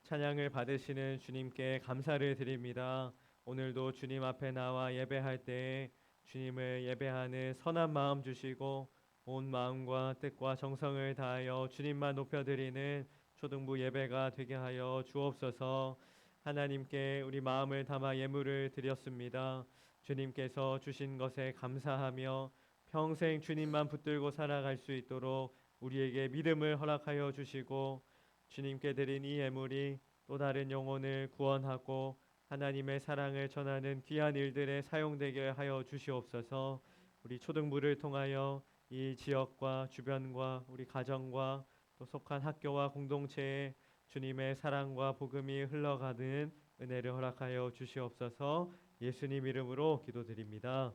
찬양을 받으시는 주님께 감사를 드립니다. 오늘도 주님 앞에 나와 예배할 때 주님을 예배하는 선한 마음 주시고 온 마음과 뜻과 정성을 다하여 주님만 높여드리는 초등부 예배가 되게 하여 주옵소서. 하나님께 우리 마음을 담아 예물을 드렸습니다. 주님께서 주신 것에 감사하며 평생 주님만 붙들고 살아갈 수 있도록 우리에게 믿음을 허락하여 주시고 주님께 드린 이 예물이 또 다른 영혼을 구원하고 하나님의 사랑을 전하는 귀한 일들에 사용되게 하여 주시옵소서. 우리 초등부를 통하여 이 지역과 주변과 우리 가정과 또 속한 학교와 공동체에 주님의 사랑과 복음이 흘러가는 은혜를 허락하여 주시옵소서. 예수님 이름으로 기도드립니다.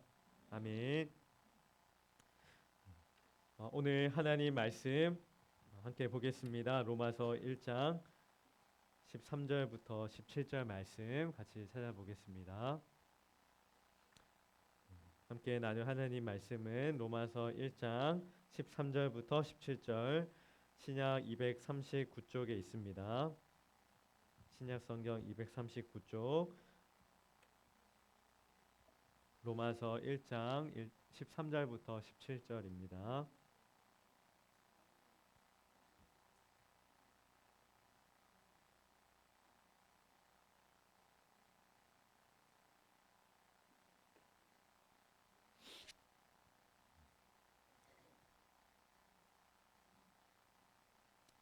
아멘. 오늘 하나님 말씀 함께 보겠습니다. 로마서 1장 13절부터 17절 말씀 같이 찾아보겠습니다. 함께 나눌 하나님 말씀은 로마서 1장 13절부터 17절 신약 239쪽에 있습니다. 신약 성경 239쪽 로마서 1장 13절부터 17절입니다.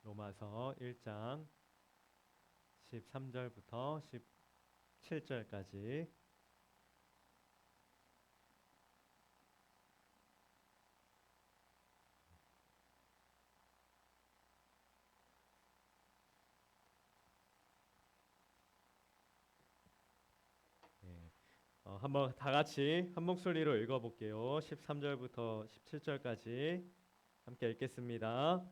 로마서 1장 13절부터 17절까지 한번 다 같이 한 목소리로 읽어볼게요. 13절부터 17절까지 함께 읽겠습니다.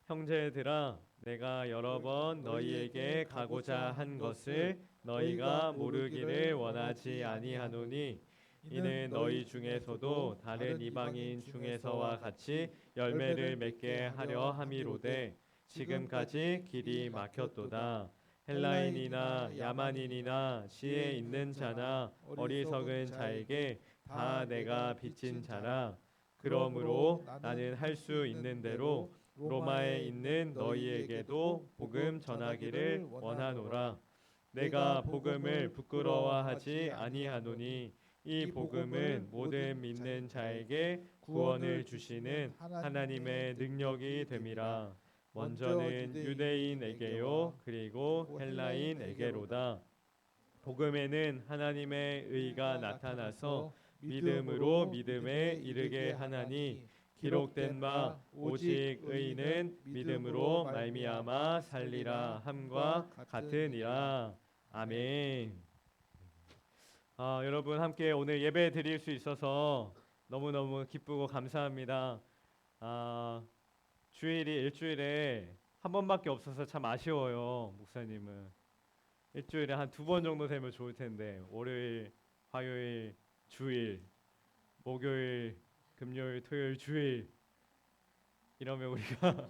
형제들아, 내가 여러 번 너희에게 가고자 한 것을 너희가 모르기를 원하지 아니하노니 이는 너희 중에서도 다른 이방인 중에서와 같이 열매를 맺게 하려 함이로되 지금까지 길이 막혔도다. 헬라인이나 야만인이나 지혜 있는 자나 어리석은 자에게 다 내가 빚진 자라. 그러므로 나는 할 수 있는 대로 로마에 있는 너희에게도 복음 전하기를 원하노라. 내가 복음을 부끄러워하지 아니하노니 이 복음은 모든 믿는 자에게 구원을 주시는 하나님의 능력이 됨이라. 먼저는 유대인에게요 그리고 헬라인에게로다. 복음에는 하나님의 의가 나타나서 믿음으로 믿음에 이르게 하나니 기록된 바 오직 의인은 믿음으로 말미암아 살리라 함과 같으니라. 아멘. 여러분 함께 오늘 예배 드릴 수 있어서 너무너무 기쁘고 감사합니다. 주일이 일주일에 한 번밖에 없어서 참 아쉬워요. 목사님은 일주일에 한 두 번 정도 되면 좋을 텐데 월요일, 화요일, 주일, 목요일, 금요일, 토요일, 주일 이러면 우리가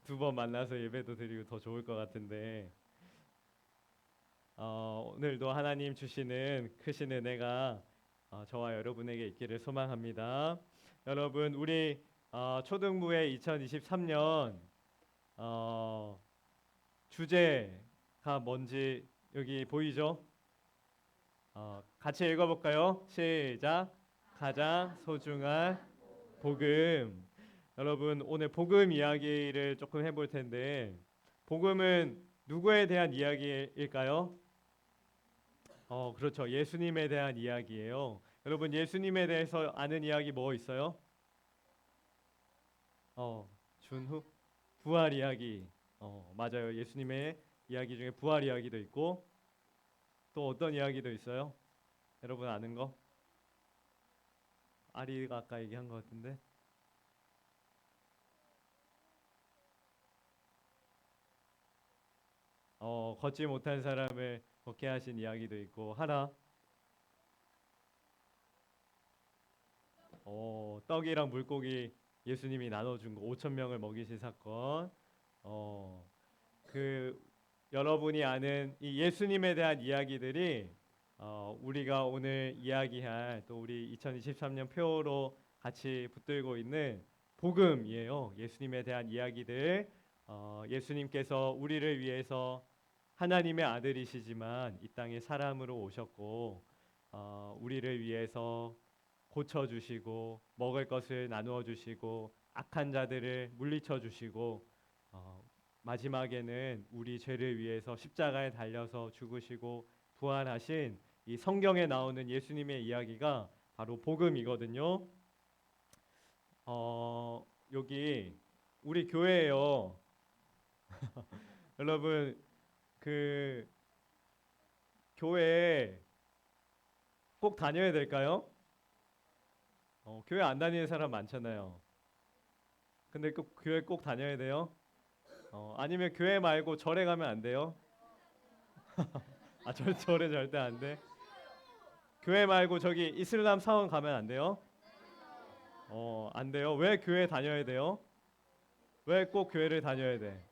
두 번 만나서 예배도 드리고 더 좋을 것 같은데 오늘도 하나님 주시는 크신 은혜가 저와 여러분에게 있기를 소망합니다. 여러분 우리 초등부의 2023년 주제가 뭔지 여기 보이죠? 같이 읽어볼까요? 시작. 가장 소중한 복음. 여러분 오늘 복음 이야기를 조금 해볼 텐데 복음은 누구에 대한 이야기일까요? 그렇죠. 예수님에 대한 이야기예요. 여러분 예수님에 대해서 아는 이야기 뭐 있어요? 준후 부활 이야기. 맞아요. 예수님의 이야기 중에 부활 이야기도 있고 또 어떤 이야기도 있어요? 여러분 아는 거? 아리가 아까 얘기한 것 같은데. 걷지 못한 사람을 걷게 하신 이야기도 있고 하나. 떡이랑 물고기 예수님이 나눠준 거 5천 명을 먹이신 사건. 그 여러분이 아는 이 예수님에 대한 이야기들이 우리가 오늘 이야기할 또 우리 2023년 표로 같이 붙들고 있는 복음이에요. 예수님에 대한 이야기들, 예수님께서 우리를 위해서 하나님의 아들이시지만 이 땅에 사람으로 오셨고 우리를 위해서 고쳐주시고 먹을 것을 나누어 주시고 악한 자들을 물리쳐 주시고 마지막에는 우리 죄를 위해서 십자가에 달려서 죽으시고 부활하신 이 성경에 나오는 예수님의 이야기가 바로 복음이거든요. 여기 우리 교회예요. 여러분 그 교회 꼭 다녀야 될까요? 교회 안 다니는 사람 많잖아요. 근데 꼭 교회 꼭 다녀야 돼요? 아니면 교회 말고 절에 가면 안 돼요? 절에 절대 안 돼. 교회 말고 저기 이슬람 사원 가면 안 돼요? 안 돼요. 왜 교회 다녀야 돼요? 왜 꼭 교회를 다녀야 돼?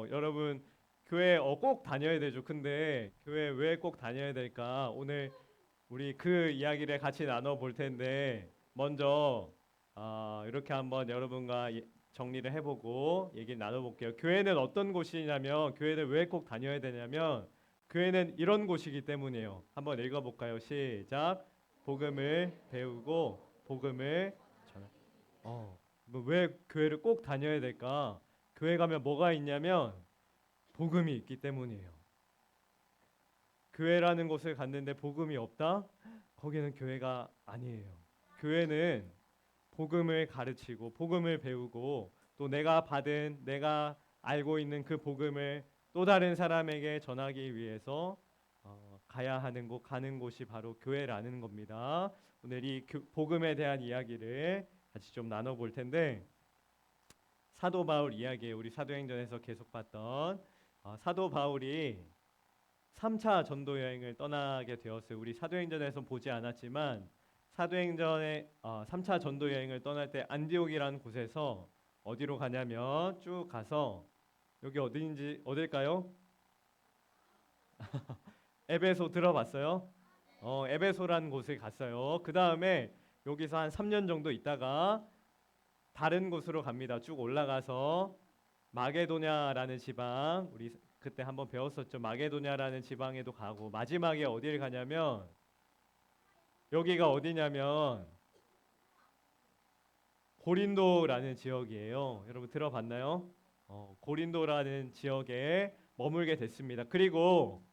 여러분 교회 꼭 다녀야 되죠. 근데 교회 왜 꼭 다녀야 될까? 오늘 우리 그 이야기를 같이 나눠 볼 텐데 먼저 이렇게 한번 여러분과 정리를 해보고 얘기를 나눠볼게요. 교회는 어떤 곳이냐면 교회를 왜 꼭 다녀야 되냐면 교회는 이런 곳이기 때문이에요. 한번 읽어볼까요? 시작. 복음을 배우고 복음을 전하. 뭐왜 교회를 꼭 다녀야 될까? 교회 가면 뭐가 있냐면 복음이 있기 때문이에요. 교회라는 곳을 갔는데 복음이 없다? 거기는 교회가 아니에요. 교회는 복음을 가르치고 복음을 배우고 또 내가 알고 있는 그 복음을 또 다른 사람에게 전하기 위해서 가야 하는 곳 가는 곳이 바로 교회라는 겁니다. 오늘 이 복음에 대한 이야기를 같이 좀 나눠볼 텐데 사도 바울 이야기에 우리 사도행전에서 계속 봤던 사도 바울이 3차 전도 여행을 떠나게 되었어요. 우리 사도행전에서 보지 않았지만 사도행전의 3차 전도 여행을 떠날 때 안디옥이라는 곳에서 어디로 가냐면 쭉 가서 여기 어디인지 어딜까요? 에베소 들어봤어요? 에베소라는 곳을 갔어요. 그 다음에 여기서 한 3년 정도 있다가 다른 곳으로 갑니다. 쭉 올라가서 마게도냐라는 지방, 우리 그때 한번 배웠었죠. 마게도냐라는 지방에도 가고 마지막에 어디를 가냐면 여기가 어디냐면 고린도라는 지역이에요. 여러분 들어봤나요? 고린도라는 지역에 머물게 됐습니다. 그리고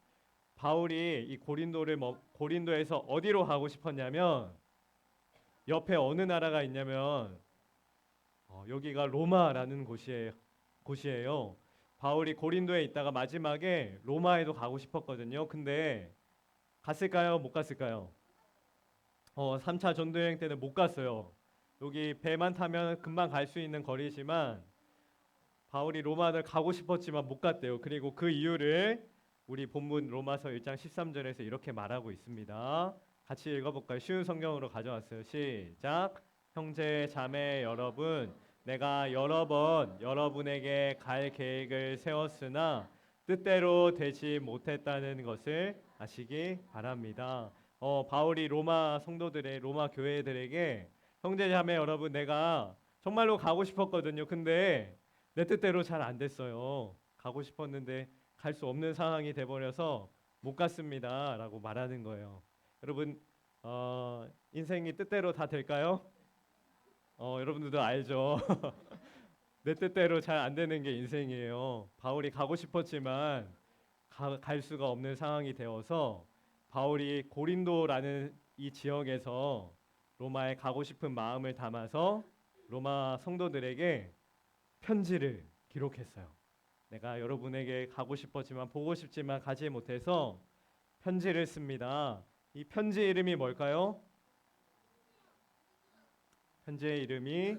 바울이 이 고린도에서 어디로 가고 싶었냐면 옆에 어느 나라가 있냐면 여기가 로마라는 곳이에요. 바울이 고린도에 있다가 마지막에 로마에도 가고 싶었거든요. 근데 갔을까요? 못 갔을까요? 3차 전도여행 때는 못 갔어요. 여기 배만 타면 금방 갈 수 있는 거리지만 바울이 로마를 가고 싶었지만 못 갔대요. 그리고 그 이유를 우리 본문 로마서 1장 13절에서 이렇게 말하고 있습니다. 같이 읽어볼까요? 쉬운 성경으로 가져왔어요. 시작. 형제 자매 여러분, 내가 여러 번 여러분에게 갈 계획을 세웠으나 뜻대로 되지 못했다는 것을 아시기 바랍니다. 바울이 로마 성도들의 로마 교회들에게 형제 자매 여러분, 내가 정말로 가고 싶었거든요. 근데 내 뜻대로 잘 안 됐어요. 가고 싶었는데 갈 수 없는 상황이 돼버려서 못 갔습니다라고 말하는 거예요. 여러분 인생이 뜻대로 다 될까요? 여러분들도 알죠. 내 뜻대로 잘 안 되는 게 인생이에요. 바울이 가고 싶었지만 갈 수가 없는 상황이 되어서 바울이 고린도라는 이 지역에서 로마에 가고 싶은 마음을 담아서 로마 성도들에게 편지를 기록했어요. 내가 여러분에게 가고 싶었지만 보고 싶지만 가지 못해서 편지를 씁니다. 이 편지 이름이 뭘까요? 편지의 이름이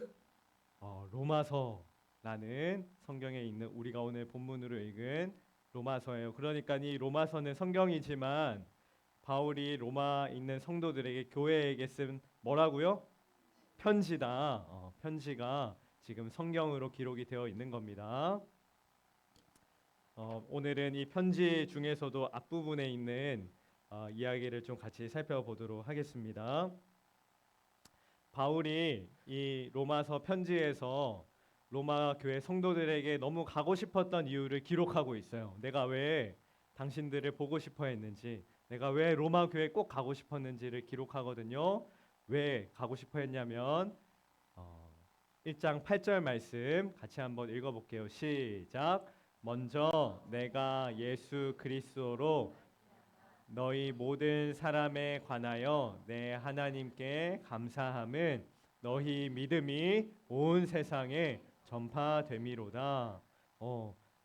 로마서라는 성경에 있는 우리가 오늘 본문으로 읽은 로마서예요. 그러니까 이 로마서는 성경이지만 바울이 로마 있는 성도들에게 교회에게 쓴 뭐라고요? 편지다. 편지가 지금 성경으로 기록이 되어 있는 겁니다. 오늘은 이 편지 중에서도 앞부분에 있는 이야기를 좀 같이 살펴보도록 하겠습니다. 바울이 이 로마서 편지에서 로마 교회 성도들에게 너무 가고 싶었던 이유를 기록하고 있어요. 내가 왜 당신들을 보고 싶어 했는지, 내가 왜 로마 교회 꼭 가고 싶었는지를 기록하거든요. 왜 가고 싶어 했냐면 1장 8절 말씀 같이 한번 읽어볼게요. 시작. 먼저 내가 예수 그리스도로 너희 모든 사람에 관하여 내 하나님께 감사함은 너희 믿음이 온 세상에 전파됨이로다.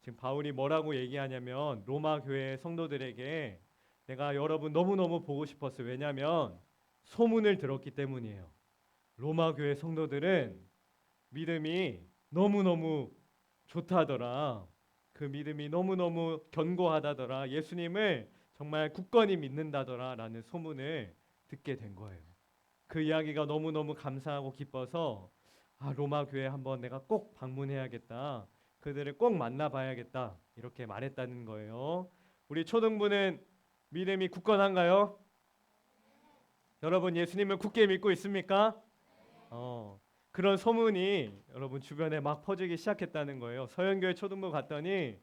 지금 바울이 뭐라고 얘기하냐면 로마 교회 성도들에게 내가 여러분 너무너무 보고 싶었어요. 왜냐하면 소문을 들었기 때문이에요. 로마 교회 성도들은 믿음이 너무너무 좋다더라. 그 믿음이 너무너무 견고하다더라. 예수님을 정말 굳건히 믿는다더라라는 소문을 듣게 된 거예요. 그 이야기가 너무너무 감사하고 기뻐서 로마 교회 한번 내가 꼭 방문해야겠다. 그들을 꼭 만나봐야겠다. 이렇게 말했다는 거예요. 우리 초등부는 믿음이 굳건한가요? 여러분 예수님을 굳게 믿고 있습니까? 그런 소문이 여러분 주변에 막 퍼지기 시작했다는 거예요. 서영교회 초등부 갔더니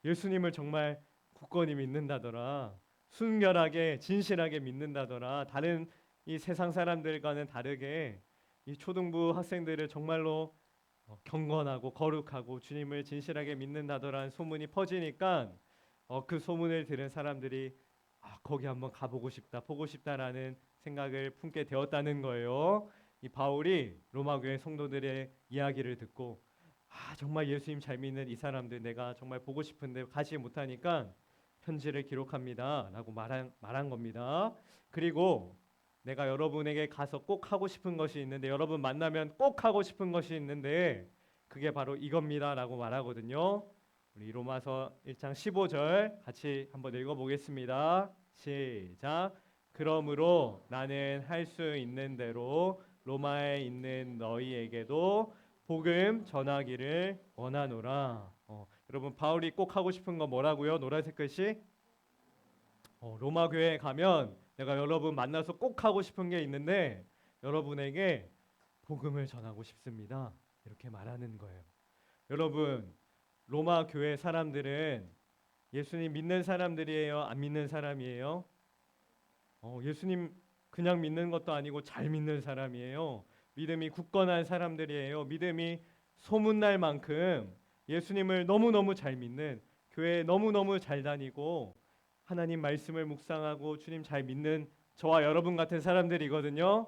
예수님을 정말 굳건히 믿는다더라. 순결하게 진실하게 믿는다더라. 다른 이 세상 사람들과는 다르게 이 초등부 학생들을 정말로 경건하고 거룩하고 주님을 진실하게 믿는다더라는 소문이 퍼지니까 그 소문을 들은 사람들이 거기 한번 가보고 싶다, 보고 싶다라는 생각을 품게 되었다는 거예요. 이 바울이 로마 교회 성도들의 이야기를 듣고 정말 예수님 잘 믿는 이 사람들 내가 정말 보고 싶은데 가지 못하니까 편지를 기록합니다 라고 말한 겁니다. 그리고 내가 여러분에게 가서 꼭 하고 싶은 것이 있는데 여러분 만나면 꼭 하고 싶은 것이 있는데 그게 바로 이겁니다 라고 말하거든요. 우리 로마서 1장 15절 같이 한번 읽어보겠습니다. 시작. 그러므로 나는 할 수 있는 대로 로마에 있는 너희에게도 복음 전하기를 원하노라. 여러분 바울이 꼭 하고 싶은 거 뭐라고요? 노란색 글씨? 로마 교회에 가면 내가 여러분 만나서 꼭 하고 싶은 게 있는데 여러분에게 복음을 전하고 싶습니다. 이렇게 말하는 거예요. 여러분 로마 교회 사람들은 예수님 믿는 사람들이에요? 안 믿는 사람이에요? 예수님 그냥 믿는 것도 아니고 잘 믿는 사람이에요. 믿음이 굳건한 사람들이에요. 믿음이 소문날 만큼 예수님을 너무너무 잘 믿는, 교회에 너무너무 잘 다니고 하나님 말씀을 묵상하고 주님 잘 믿는 저와 여러분 같은 사람들이거든요.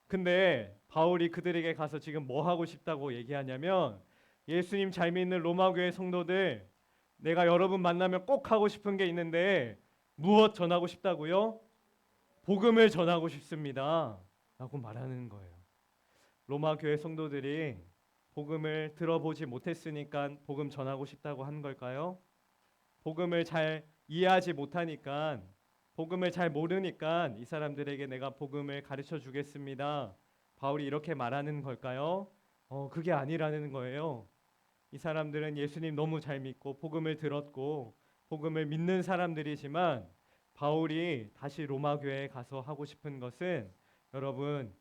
근데 바울이 그들에게 가서 지금 뭐 하고 싶다고 얘기하냐면 예수님 잘 믿는 로마 교회 성도들 내가 여러분 만나면 꼭 하고 싶은 게 있는데 무엇 전하고 싶다고요? 복음을 전하고 싶습니다 라고 말하는 거예요. 로마 교회 성도들이 복음을 들어보지 못했으니까 복음 전하고 싶다고 하는 걸까요? 복음을 잘 이해하지 못하니까 복음을 잘 모르니까 이 사람들에게 내가 복음을 가르쳐 주겠습니다. 바울이 이렇게 말하는 걸까요? 그게 아니라는 거예요. 이 사람들은 예수님 너무 잘 믿고 복음을 들었고 복음을 믿는 사람들이지만 바울이 다시 로마 교회에 가서 하고 싶은 것은 여러분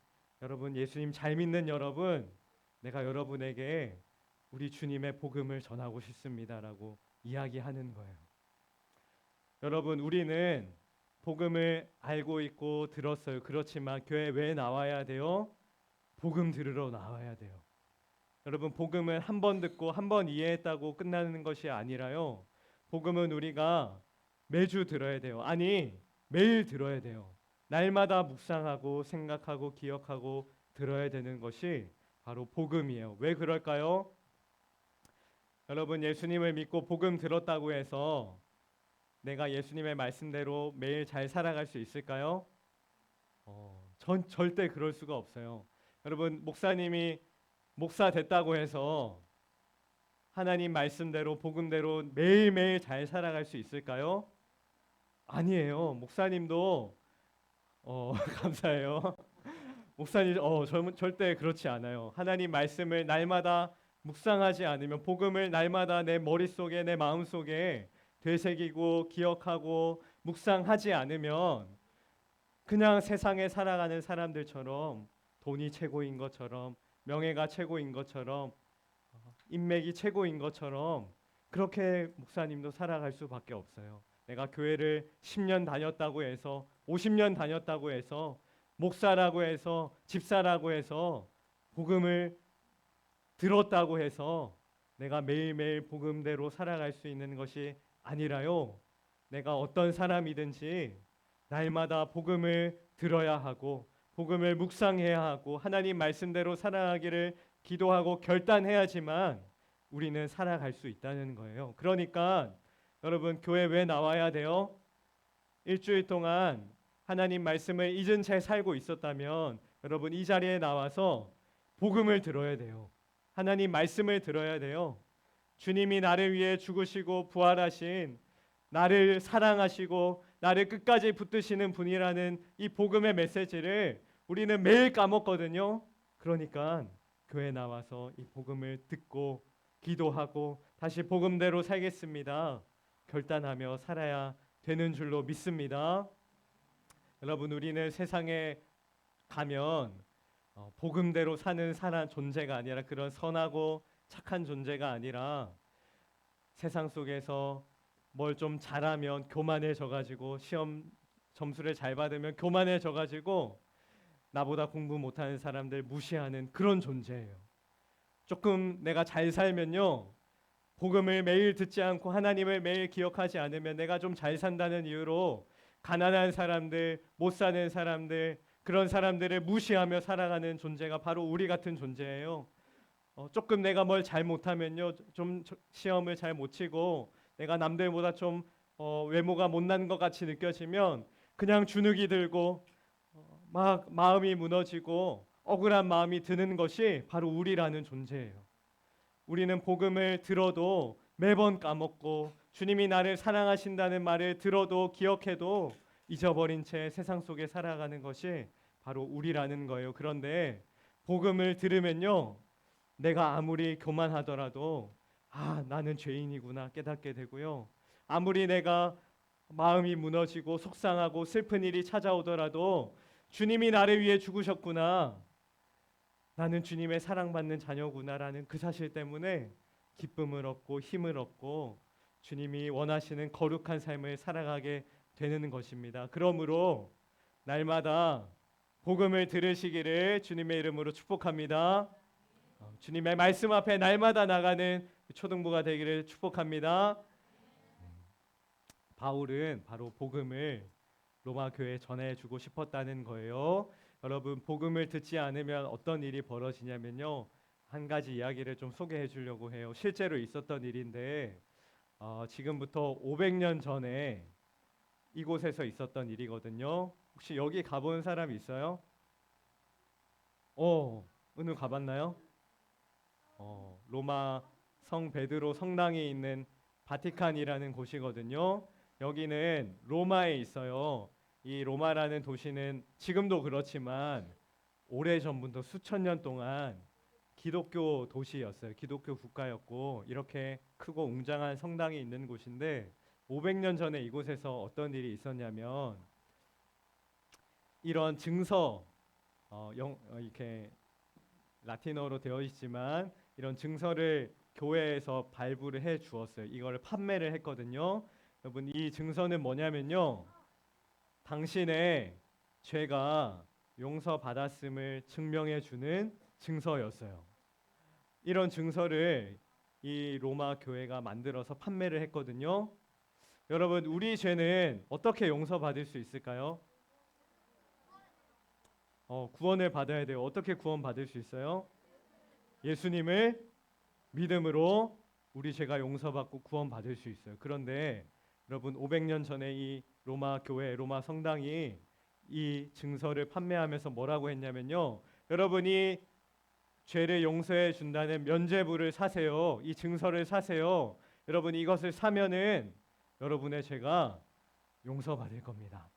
예수님 잘 믿는 여러분 내가 여러분에게 우리 주님의 복음을 전하고 싶습니다라고 이야기하는 거예요. 여러분 우리는 복음을 알고 있고 들었어요. 그렇지만 교회 왜 나와야 돼요? 복음 들으러 나와야 돼요. 여러분 복음은 한 번 듣고 한 번 이해했다고 끝나는 것이 아니라요. 복음은 우리가 매주 들어야 돼요. 아니 매일 들어야 돼요. 날마다 묵상하고 생각하고 기억하고 들어야 되는 것이 바로 복음이에요. 왜 그럴까요? 여러분 예수님을 믿고 복음 들었다고 해서 내가 예수님의 말씀대로 매일 잘 살아갈 수 있을까요? 전 절대 그럴 수가 없어요. 여러분 목사님이 목사 됐다고 해서 하나님 말씀대로 복음대로 매일매일 잘 살아갈 수 있을까요? 아니에요. 목사님도 감사해요. 목사님, 절대 그렇지 않아요. 하나님 말씀을 날마다 묵상하지 않으면, 복음을 날마다 내 머릿속에, 내 마음속에 되새기고 기억하고 묵상하지 않으면 그냥 세상에 살아가는 사람들처럼, 돈이 최고인 것처럼, 명예가 최고인 것처럼, 인맥이 최고인 것처럼 그렇게 목사님도 살아갈 수밖에 없어요. 내가 교회를 10년 다녔다고 해서, 50년 다녔다고 해서, 목사라고 해서, 집사라고 해서, 복음을 들었다고 해서 내가 매일매일 복음대로 살아갈 수 있는 것이 아니라요. 내가 어떤 사람이든지 날마다 복음을 들어야 하고, 복음을 묵상해야 하고, 하나님 말씀대로 살아가기를 기도하고 결단해야지만 우리는 살아갈 수 있다는 거예요. 그러니까 여러분, 교회 왜 나와야 돼요? 일주일 동안 하나님 말씀을 잊은 채 살고 있었다면 여러분, 이 자리에 나와서 복음을 들어야 돼요. 하나님 말씀을 들어야 돼요. 주님이 나를 위해 죽으시고 부활하신, 나를 사랑하시고 나를 끝까지 붙드시는 분이라는 이 복음의 메시지를 우리는 매일 까먹거든요. 그러니까 교회 나와서 이 복음을 듣고 기도하고 다시 복음대로 살겠습니다 결단하며 살아야 되는 줄로 믿습니다. 여러분, 우리는 세상에 가면 복음대로 사는 사람 존재가 아니라, 그런 선하고 착한 존재가 아니라, 세상 속에서 뭘 좀 잘하면 교만해져 가지고, 시험 점수를 잘 받으면 교만해져 가지고 나보다 공부 못하는 사람들 무시하는 그런 존재예요. 조금 내가 잘 살면요, 복음을 매일 듣지 않고 하나님을 매일 기억하지 않으면 내가 좀 잘 산다는 이유로 가난한 사람들, 못 사는 사람들, 그런 사람들을 무시하며 살아가는 존재가 바로 우리 같은 존재예요. 조금 내가 뭘 잘 못하면요, 좀 시험을 잘 못 치고 내가 남들보다 좀 외모가 못난 것 같이 느껴지면 그냥 주눅이 들고 막 마음이 무너지고 억울한 마음이 드는 것이 바로 우리라는 존재예요. 우리는 복음을 들어도 매번 까먹고, 주님이 나를 사랑하신다는 말을 들어도 기억해도 잊어버린 채 세상 속에 살아가는 것이 바로 우리라는 거예요. 그런데 복음을 들으면요, 내가 아무리 교만하더라도 나는 죄인이구나 깨닫게 되고요. 아무리 내가 마음이 무너지고 속상하고 슬픈 일이 찾아오더라도 주님이 나를 위해 죽으셨구나, 나는 주님의 사랑받는 자녀구나라는 그 사실 때문에 기쁨을 얻고 힘을 얻고 주님이 원하시는 거룩한 삶을 살아가게 되는 것입니다. 그러므로 날마다 복음을 들으시기를 주님의 이름으로 축복합니다. 주님의 말씀 앞에 날마다 나가는 초등부가 되기를 축복합니다. 바울은 바로 복음을 로마 교회에 전해주고 싶었다는 거예요. 여러분, 복음을 듣지 않으면 어떤 일이 벌어지냐면요, 한 가지 이야기를 좀 소개해 주려고 해요. 실제로 있었던 일인데 지금부터 500년 전에 이곳에서 있었던 일이거든요. 혹시 여기 가본 사람 있어요? 은우 가봤나요? 로마 성 베드로 성당에 있는 바티칸이라는 곳이거든요. 여기는 로마에 있어요. 이 로마라는 도시는 지금도 그렇지만 오래전부터 수천 년 동안 기독교 도시였어요. 기독교 국가였고, 이렇게 크고 웅장한 성당이 있는 곳인데 500년 전에 이곳에서 어떤 일이 있었냐면, 이런 증서, 이렇게 라틴어로 되어 있지만 이런 증서를 교회에서 발부를 해 주었어요. 이걸 판매를 했거든요. 여러분, 이 증서는 뭐냐면요, 당신의 죄가 용서받았음을 증명해 주는 증서였어요. 이런 증서를 이 로마 교회가 만들어서 판매를 했거든요. 여러분, 우리 죄는 어떻게 용서받을 수 있을까요? 구원을 받아야 돼요. 어떻게 구원받을 수 있어요? 예수님을 믿음으로 우리 죄가 용서받고 구원받을 수 있어요. 그런데 여러분, 500년 전에 이 로마 교회, 로마 성당이 이 증서를 판매하면서 뭐라고 했냐면요, 여러분이 죄를 용서해 준다는 면죄부를 사세요. 이 증서를 사세요. 여러분, 이것을 사면은 여러분의 죄가 용서받을 겁니다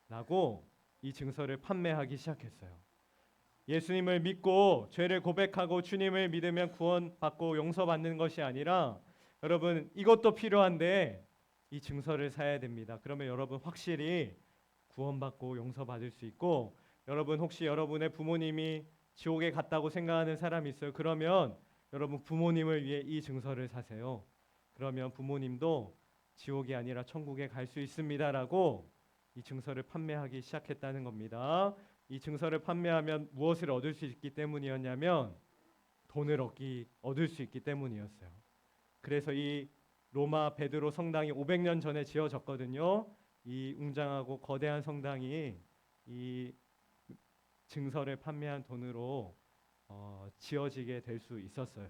라고 이 증서를 판매하기 시작했어요. 예수님을 믿고 죄를 고백하고 주님을 믿으면 구원받고 용서받는 것이 아니라 여러분 이것도 필요한데 이 증서를 사야 됩니다. 그러면 여러분 확실히 구원받고 용서받을 수 있고 여러분 혹시 여러분의 부모님이 지옥에 갔다고 생각하는 사람이 있어요. 그러면 여러분 부모님을 위해 이 증서를 사세요. 그러면 부모님도 지옥이 아니라 천국에 갈 수 있습니다라고 이 증서를 판매하기 시작했다는 겁니다. 이 증서를 판매하면 무엇을 얻을 수 있기 때문이었냐면 돈을 얻을 수 있기 때문이었어요. 그래서 이 로마 베드로 성당이 500년 전에 지어졌거든요. 이 웅장하고 거대한 성당이 이 증서를 판매한 돈으로 지어지게 될 수 있었어요.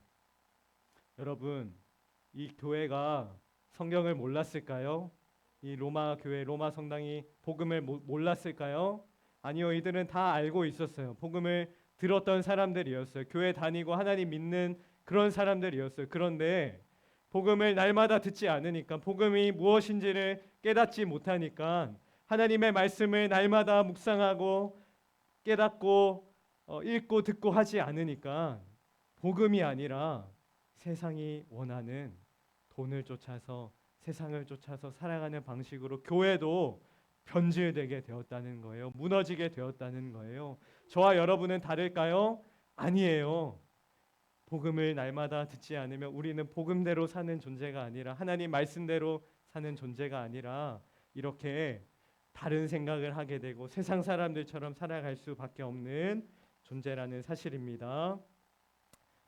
여러분, 이 교회가 성경을 몰랐을까요? 이 로마 교회, 로마 성당이 복음을 몰랐을까요? 아니요, 이들은 다 알고 있었어요. 복음을 들었던 사람들이었어요. 교회 다니고 하나님 믿는 그런 사람들이었어요. 그런데 복음을 날마다 듣지 않으니까, 복음이 무엇인지를 깨닫지 못하니까, 하나님의 말씀을 날마다 묵상하고 깨닫고 읽고 듣고 하지 않으니까 복음이 아니라 세상이 원하는 돈을 쫓아서 세상을 쫓아서 살아가는 방식으로 교회도 변질되게 되었다는 거예요. 무너지게 되었다는 거예요. 저와 여러분은 다를까요? 아니에요. 복음을 날마다 듣지 않으면 우리는 복음대로 사는 존재가 아니라 하나님 말씀대로 사는 존재가 아니라 이렇게 다른 생각을 하게 되고 세상 사람들처럼 살아갈 수밖에 없는 존재라는 사실입니다.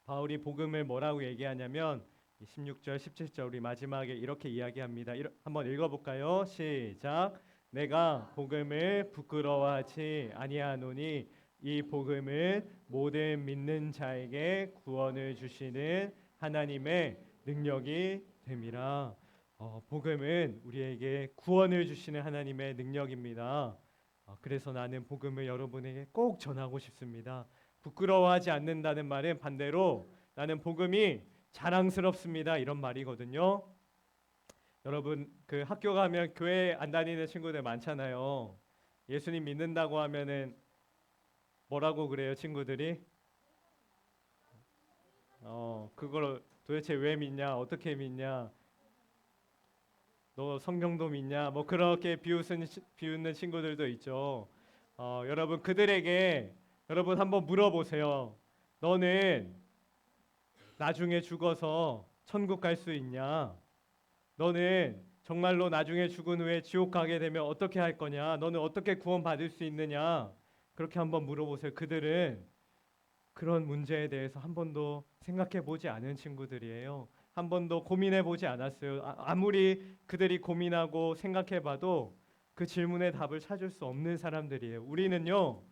바울이 복음을 뭐라고 얘기하냐면 16절, 17절 우리 마지막에 이렇게 이야기합니다. 한번 읽어볼까요? 시작. 내가 복음을 부끄러워하지 아니하노니 이 복음은 모든 믿는 자에게 구원을 주시는 하나님의 능력이 됨이라. 복음은 우리에게 구원을 주시는 하나님의 능력입니다. 그래서 나는 복음을 여러분에게 꼭 전하고 싶습니다. 부끄러워하지 않는다는 말은 반대로 나는 복음이 자랑스럽습니다 이런 말이거든요. 여러분 그 학교 가면 교회 안 다니는 친구들 많잖아요. 예수님 믿는다고 하면은 뭐라고 그래요 친구들이? 그걸 도대체 왜 믿냐? 어떻게 믿냐? 너 성경도 믿냐? 뭐 그렇게 비웃는 친구들도 있죠. 여러분 그들에게 여러분 한번 물어보세요. 너는 나중에 죽어서 천국 갈 수 있냐? 너는 정말로 나중에 죽은 후에 지옥 가게 되면 어떻게 할 거냐? 너는 어떻게 구원받을 수 있느냐? 그렇게 한번 물어보세요. 그들은 그런 문제에 대해서 한 번도 생각해 보지 않은 친구들이에요. 한 번도 고민해 보지 않았어요. 아무리 그들이 고민하고 생각해 봐도 그 질문의 답을 찾을 수 없는 사람들이에요. 우리는요.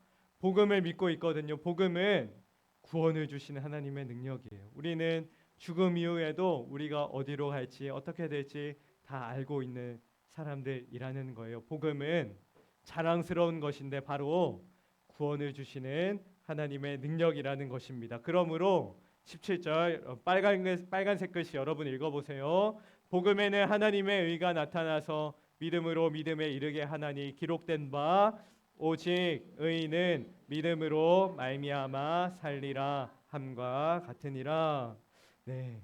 복음을 믿고 있거든요. 복음은 구원을 주시는 하나님의 능력이에요. 우리는 죽음 이후에도 우리가 어디로 갈지 어떻게 될지 다 알고 있는 사람들이라는 거예요. 복음은 자랑스러운 것인데 바로 구원을 주시는 하나님의 능력이라는 것입니다. 그러므로 17절 빨간색 글씨 여러분 읽어보세요. 복음에는 하나님의 의가 나타나서 믿음으로 믿음에 이르게 하나니 기록된 바 오직 의인은 믿음으로 말미암아 살리라 함과 같으니라. 네,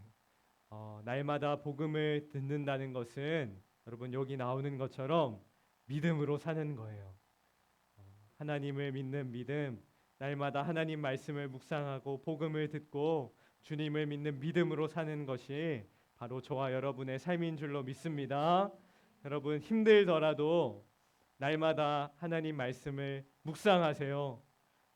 날마다 복음을 듣는다는 것은 여러분 여기 나오는 것처럼 믿음으로 사는 거예요. 하나님을 믿는 믿음, 날마다 하나님 말씀을 묵상하고 복음을 듣고 주님을 믿는 믿음으로 사는 것이 바로 저와 여러분의 삶인 줄로 믿습니다. 여러분 힘들더라도 날마다 하나님 말씀을 묵상하세요.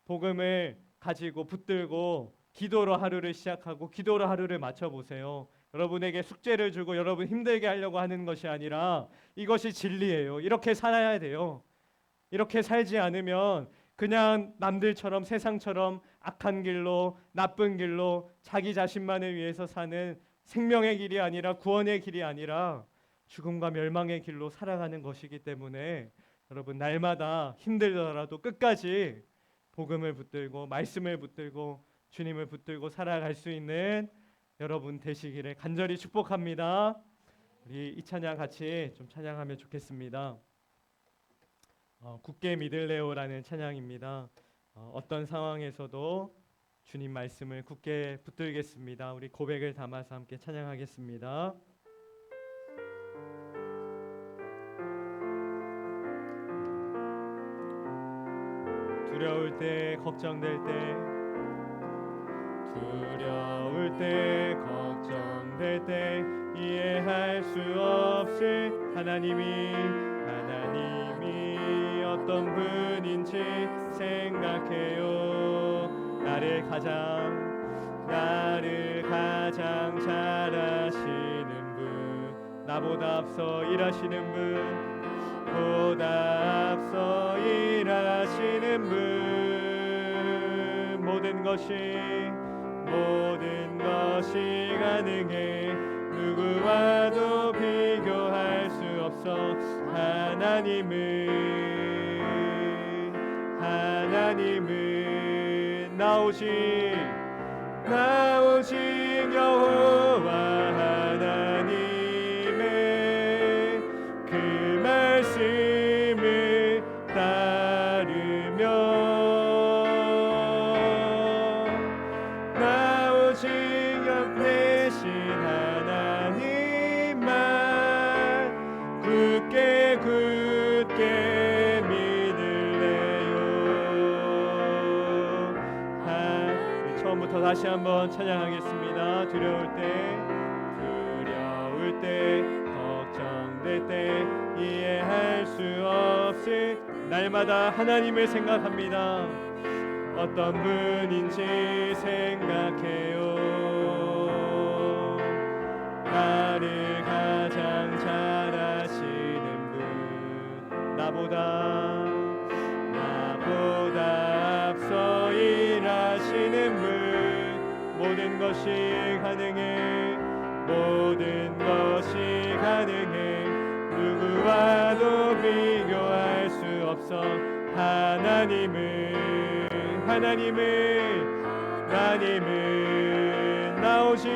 복음을 가지고 붙들고 기도로 하루를 시작하고 기도로 하루를 맞춰보세요. 여러분에게 숙제를 주고 여러분 힘들게 하려고 하는 것이 아니라 이것이 진리예요. 이렇게 살아야 돼요. 이렇게 살지 않으면 그냥 남들처럼 세상처럼 악한 길로 나쁜 길로 자기 자신만을 위해서 사는 생명의 길이 아니라 구원의 길이 아니라 죽음과 멸망의 길로 살아가는 것이기 때문에 여러분 날마다 힘들더라도 끝까지 복음을 붙들고 말씀을 붙들고 주님을 붙들고 살아갈 수 있는 여러분 되시기를 간절히 축복합니다. 우리 이 찬양 같이 좀 찬양하면 좋겠습니다. 굳게 믿을래요라는 찬양입니다. 어떤 상황에서도 주님 말씀을 굳게 붙들겠습니다. 우리 고백을 담아서 함께 찬양하겠습니다. 두려울 때, 걱정될 때, 두려울 때, 걱정될 때, 이해할 수 없을 하나님이 어떤 분인지 생각해요. 나를 가장 잘 아시는 분, 나보다 앞서 일하시는 분, 보다 앞서 일하시는 분, 모든 것이 가능해. 누구와도 비교할 수 없어. 하나님은 나 오직 여호와 하나님의 그 말씀을 따르며 나 오직 옆내신 하나님만 굳게 믿을래요. 처음부터 다시 한번 찬양하겠습니다. 두려울 때, 걱정될 때, 이해할 수 없을 날마다 하나님을 생각합니다. 어떤 분인지 생각해요. 나를 가장 잘 아시는 분, 나보다 앞서 일하시는 분, 모든 것이 가능해. 누구와도 비교할 수 없어. 하나님은 나 오직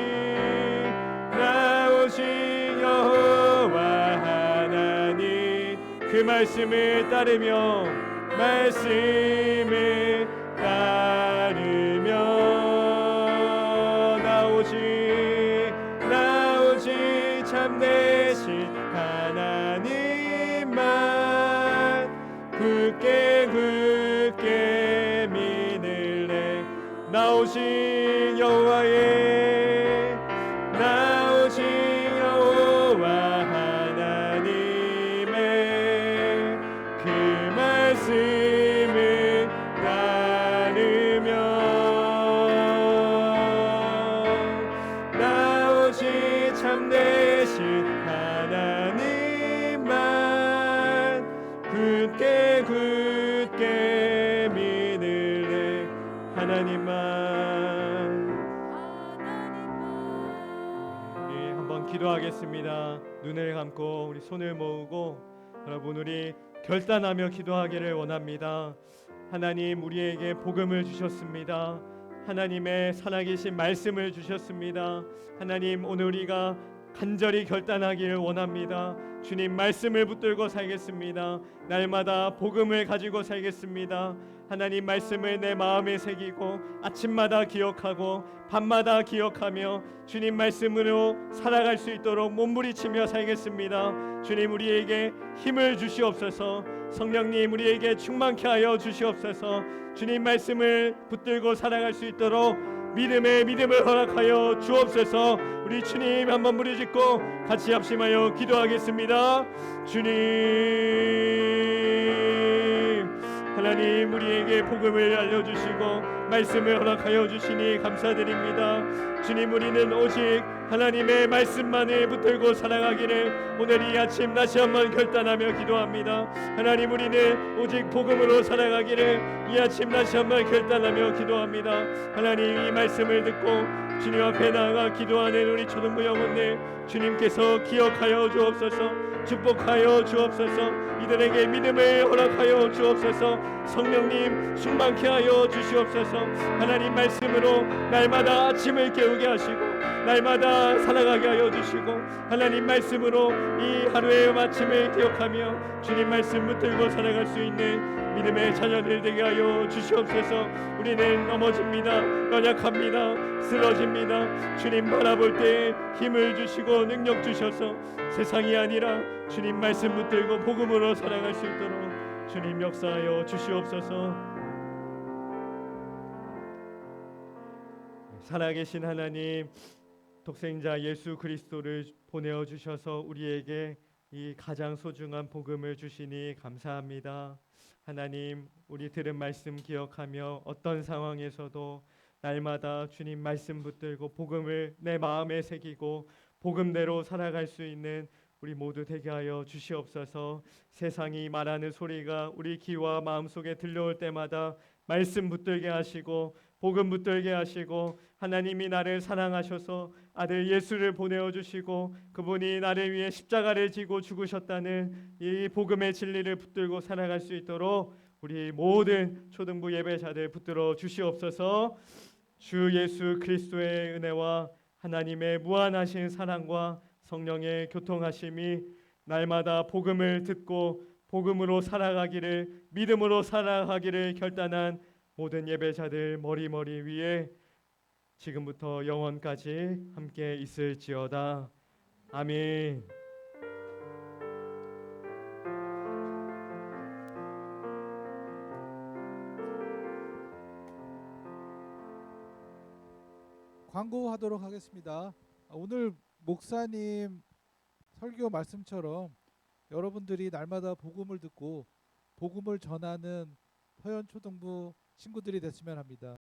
여호와 하나님 그 말씀을 따르며 나 오직 참되신 하나님만 굳게 믿을래. 나 오직 여호와 하나님의 그 말씀을 따르며 나 오직 참되신 하나님만 굳게 믿을래. 우리 한번 기도하겠습니다. 눈을 감고 우리 손을 모으고 여러분 우리 결단하며 기도하기를 원합니다. 하나님 우리에게 복음을 주셨습니다. 하나님의 살아계신 말씀을 주셨습니다. 하나님 오늘 우리가 간절히 결단하기를 원합니다. 주님 말씀을 붙들고 살겠습니다. 날마다 복음을 가지고 살겠습니다. 하나님 말씀을 내 마음에 새기고 아침마다 기억하고 밤마다 기억하며 주님 말씀으로 살아갈 수 있도록 몸부리치며 살겠습니다. 주님 우리에게 힘을 주시옵소서. 성령님 우리에게 충만케 하여 주시옵소서. 주님 말씀을 붙들고 살아갈 수 있도록 믿음을 허락하여 주옵소서. 우리 주님 한번 부르짖고 같이 합심하여 기도하겠습니다. 주님 하나님 우리에게 복음을 알려주시고 말씀을 허락하여 주시니 감사드립니다. 주님 우리는 오직 하나님의 말씀만을 붙들고 살아가기를 오늘 이 아침 다시 한번 결단하며 기도합니다. 하나님 우리는 오직 복음으로 살아가기를 이 아침 다시 한번 결단하며 기도합니다. 하나님 이 말씀을 듣고 주님 앞에 나아가 기도하는 우리 초등부 영혼들 주님께서 기억하여 주옵소서. 축복하여 주옵소서. 이들에게 믿음을 허락하여 주옵소서. 성령님 충만케 하여 주시옵소서. 하나님 말씀으로 날마다 아침을 깨우게 하시고 날마다 살아가게 하여 주시고 하나님 말씀으로 이 하루의 마침을 기억하며 주님 말씀 붙들고 살아갈 수 있는 믿음의 자녀들 되게 하여 주시옵소서. 우리는 넘어집니다. 연약합니다. 쓰러집니다. 주님 바라볼 때 힘을 주시고 능력 주셔서 세상이 아니라 주님 말씀 붙들고 복음으로 살아갈 수 있도록 주님 역사하여 주시옵소서. 살아계신 하나님, 독생자 예수 그리스도를 보내어 주셔서 우리에게 이 가장 소중한 복음을 주시니 감사합니다. 하나님, 우리 들은 말씀 기억하며 어떤 상황에서도 날마다 주님 말씀 붙들고 복음을 내 마음에 새기고 복음대로 살아갈 수 있는 우리 모두 되게 하여 주시옵소서. 세상이 말하는 소리가 우리 귀와 마음속에 들려올 때마다 말씀 붙들게 하시고 복음 붙들게 하시고 하나님이 나를 사랑하셔서 아들 예수를 보내어 주시고 그분이 나를 위해 십자가를 지고 죽으셨다는 이 복음의 진리를 붙들고 살아갈 수 있도록 우리 모든 초등부 예배자들 붙들어 주시옵소서. 주 예수 그리스도의 은혜와 하나님의 무한하신 사랑과 성령의 교통하심이 날마다 복음을 듣고 복음으로 살아가기를 믿음으로 살아가기를 결단한 모든 예배자들 머리 위에 지금부터 영원까지 함께 있을지어다. 아멘. 광고하도록 하겠습니다. 오늘 목사님 설교 말씀처럼 여러분들이 날마다 복음을 듣고 복음을 전하는 서현초등부 친구들이 됐으면 합니다.